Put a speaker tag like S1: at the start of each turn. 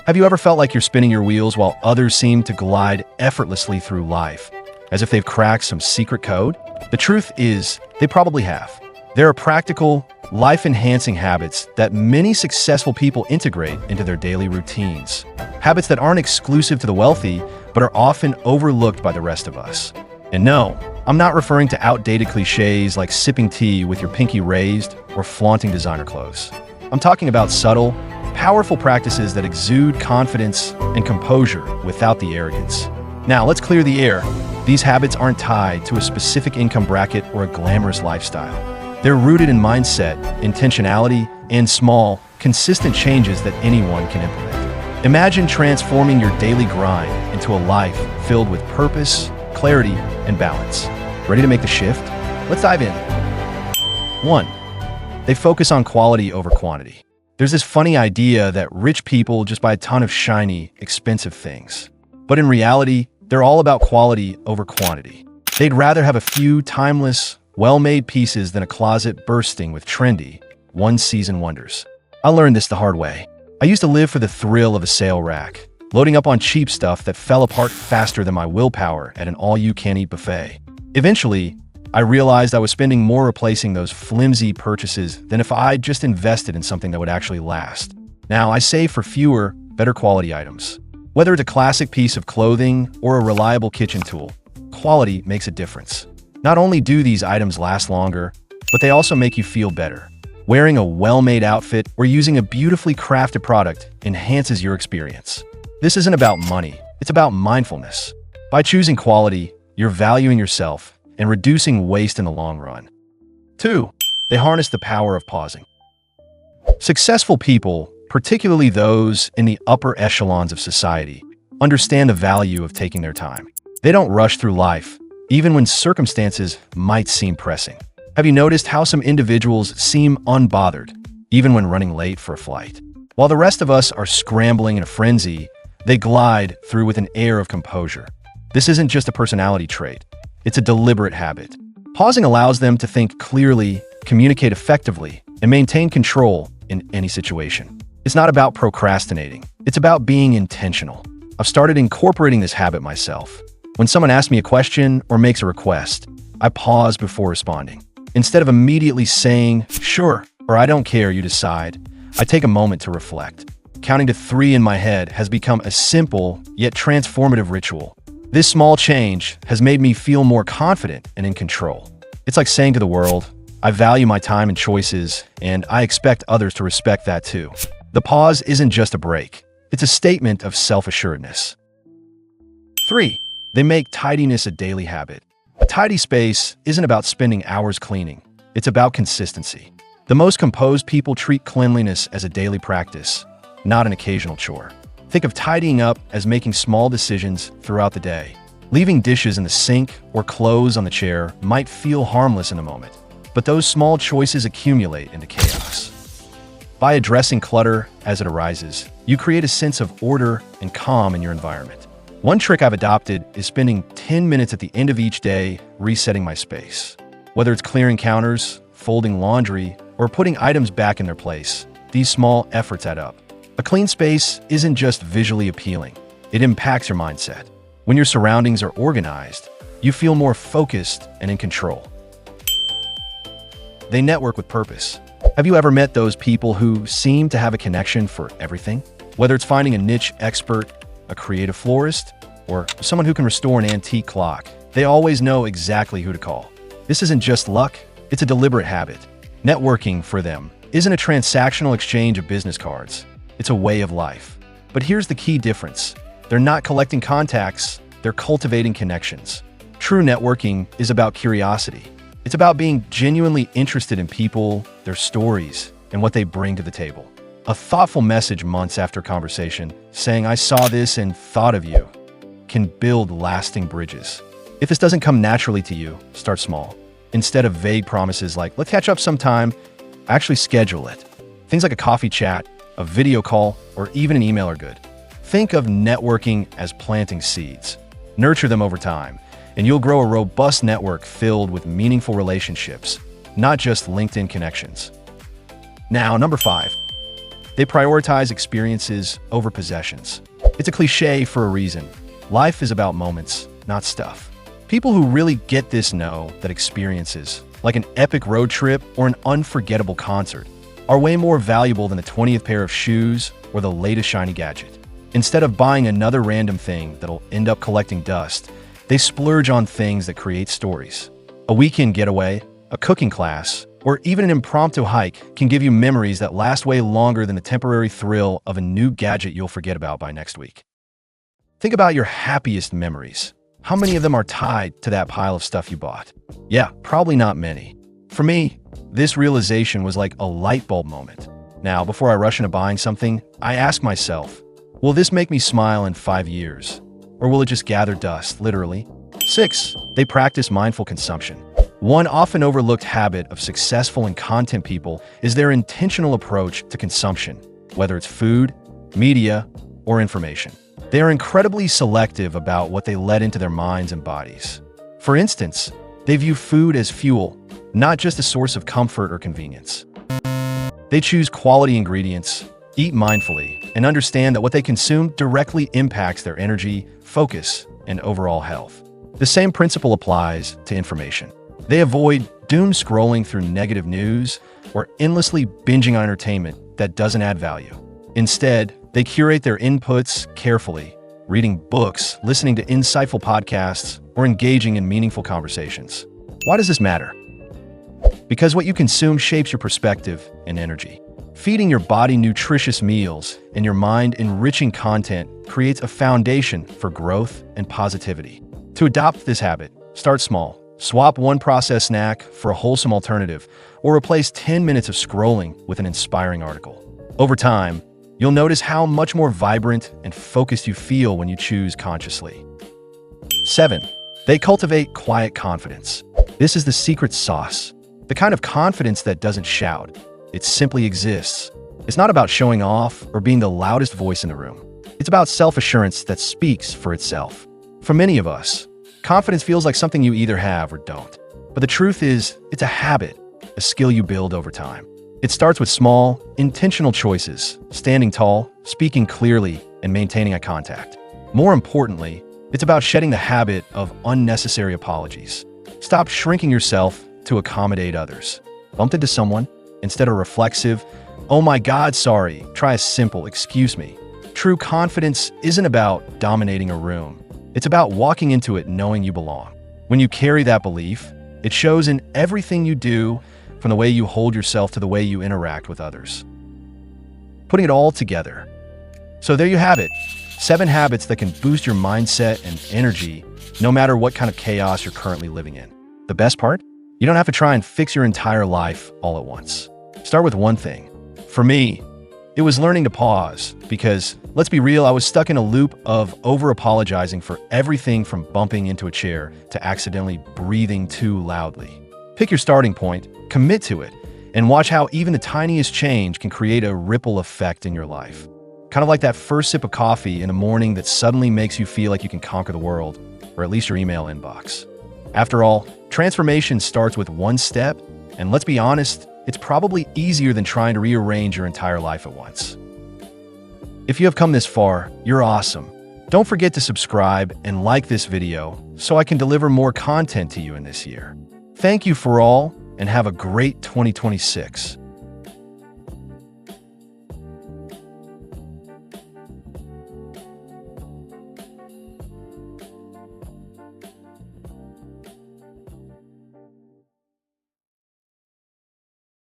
S1: Have you ever felt like you're spinning your wheels while others seem to glide effortlessly through life, as if they've cracked some secret code? The truth is, they probably have. There are practical, life-enhancing habits that many successful people integrate into their daily routines. Habits that aren't exclusive to the wealthy, but are often overlooked by the rest of us. And no, I'm not referring to outdated cliches like sipping tea with your pinky raised or flaunting designer clothes. I'm talking about subtle, powerful practices that exude confidence and composure without the arrogance. Now, let's clear the air. These habits aren't tied to a specific income bracket or a glamorous lifestyle. They're rooted in mindset, intentionality, and small, consistent changes that anyone can implement. Imagine transforming your daily grind into a life filled with purpose, clarity, and balance. Ready to make the shift? Let's dive in. 1. They focus on quality over quantity. There's this funny idea that rich people just buy a ton of shiny, expensive things. But in reality, they're all about quality over quantity. They'd rather have a few timeless, well-made pieces than a closet bursting with trendy, one-season wonders. I learned this the hard way. I used to live for the thrill of a sale rack, loading up on cheap stuff that fell apart faster than my willpower at an all-you-can-eat buffet. Eventually, I realized I was spending more replacing those flimsy purchases than if I'd just invested in something that would actually last. Now, I save for fewer, better quality items. Whether it's a classic piece of clothing or a reliable kitchen tool, quality makes a difference. Not only do these items last longer, but they also make you feel better. Wearing a well-made outfit or using a beautifully crafted product enhances your experience. This isn't about money, it's about mindfulness. By choosing quality, you're valuing yourself and reducing waste in the long run. 2. They harness the power of pausing. Successful people, particularly those in the upper echelons of society, understand the value of taking their time. They don't rush through life, even when circumstances might seem pressing. Have you noticed how some individuals seem unbothered, even when running late for a flight? While the rest of us are scrambling in a frenzy, they glide through with an air of composure. This isn't just a personality trait, it's a deliberate habit. Pausing allows them to think clearly, communicate effectively, and maintain control in any situation. It's not about procrastinating, it's about being intentional. I've started incorporating this habit myself. When someone asks me a question or makes a request, I pause before responding. Instead of immediately saying, "Sure," or "I don't care, you decide," I take a moment to reflect. Counting to 3 in my head has become a simple yet transformative ritual. This small change has made me feel more confident and in control. It's like saying to the world, I value my time and choices, and I expect others to respect that too. The pause isn't just a break. It's a statement of self-assuredness. 3. They make tidiness a daily habit. A tidy space isn't about spending hours cleaning. It's about consistency. The most composed people treat cleanliness as a daily practice, not an occasional chore. Think of tidying up as making small decisions throughout the day. Leaving dishes in the sink or clothes on the chair might feel harmless in the moment, but those small choices accumulate into chaos. By addressing clutter as it arises, you create a sense of order and calm in your environment. One trick I've adopted is spending 10 minutes at the end of each day resetting my space. Whether it's clearing counters, folding laundry, or putting items back in their place, these small efforts add up. A clean space isn't just visually appealing, it impacts your mindset. When your surroundings are organized, you feel more focused and in control. They network with purpose. Have you ever met those people who seem to have a connection for everything? Whether it's finding a niche expert, a creative florist, or someone who can restore an antique clock, they always know exactly who to call. This isn't just luck, it's a deliberate habit. Networking for them isn't a transactional exchange of business cards, it's a way of life. But here's the key difference. They're not collecting contacts, they're cultivating connections. True networking is about curiosity. It's about being genuinely interested in people, their stories, and what they bring to the table. A thoughtful message months after conversation, saying "I saw this and thought of you," can build lasting bridges. If this doesn't come naturally to you, start small. Instead of vague promises like "let's catch up sometime," actually schedule it. Things like a coffee chat, a video call, or even an email are good. Think of networking as planting seeds. Nurture them over time, and you'll grow a robust network filled with meaningful relationships, not just LinkedIn connections. Now, number 5. They prioritize experiences over possessions. It's a cliche for a reason. Life is about moments, not stuff. People who really get this know that experiences, like an epic road trip or an unforgettable concert, are way more valuable than the 20th pair of shoes or the latest shiny gadget. Instead of buying another random thing that'll end up collecting dust, they splurge on things that create stories. A weekend getaway, a cooking class, or even an impromptu hike can give you memories that last way longer than the temporary thrill of a new gadget you'll forget about by next week. Think about your happiest memories. How many of them are tied to that pile of stuff you bought? Yeah, probably not many. For me, this realization was like a light bulb moment. Now, before I rush into buying something, I ask myself, will this make me smile in 5 years? Or will it just gather dust, literally? 6. They practice mindful consumption. One often overlooked habit of successful and content people is their intentional approach to consumption, whether it's food, media, or information. They are incredibly selective about what they let into their minds and bodies. For instance, they view food as fuel, not just a source of comfort or convenience. They choose quality ingredients, eat mindfully, and understand that what they consume directly impacts their energy, focus, and overall health. The same principle applies to information. They avoid doom scrolling through negative news or endlessly binging on entertainment that doesn't add value. Instead, they curate their inputs carefully, reading books, listening to insightful podcasts, or engaging in meaningful conversations. Why does this matter? Because what you consume shapes your perspective and energy. Feeding your body nutritious meals and your mind enriching content creates a foundation for growth and positivity. To adopt this habit, start small. Swap one processed snack for a wholesome alternative, or replace 10 minutes of scrolling with an inspiring article. Over time, you'll notice how much more vibrant and focused you feel when you choose consciously. 7. They cultivate quiet confidence. This is the secret sauce. The kind of confidence that doesn't shout. It simply exists. It's not about showing off or being the loudest voice in the room. It's about self-assurance that speaks for itself. For many of us, confidence feels like something you either have or don't. But the truth is, it's a habit, a skill you build over time. It starts with small, intentional choices, standing tall, speaking clearly, and maintaining eye contact. More importantly, it's about shedding the habit of unnecessary apologies. Stop shrinking yourself to accommodate others. Bumped into someone? Instead of reflexive, "Oh my God, sorry," try a simple "excuse me." True confidence isn't about dominating a room. It's about walking into it knowing you belong. When you carry that belief, it shows in everything you do, from the way you hold yourself to the way you interact with others. Putting it all together. So there you have it. 7 habits that can boost your mindset and energy no matter what kind of chaos you're currently living in. The best part? You don't have to try and fix your entire life all at once. Start with one thing. For me, it was learning to pause because, let's be real, I was stuck in a loop of over-apologizing for everything from bumping into a chair to accidentally breathing too loudly. Pick your starting point, commit to it, and watch how even the tiniest change can create a ripple effect in your life. Kind of like that first sip of coffee in the morning that suddenly makes you feel like you can conquer the world, or at least your email inbox. After all, transformation starts with one step, and let's be honest, it's probably easier than trying to rearrange your entire life at once. If you have come this far, you're awesome. Don't forget to subscribe and like this video so I can deliver more content to you in this year. Thank you for all, and have a great 2026.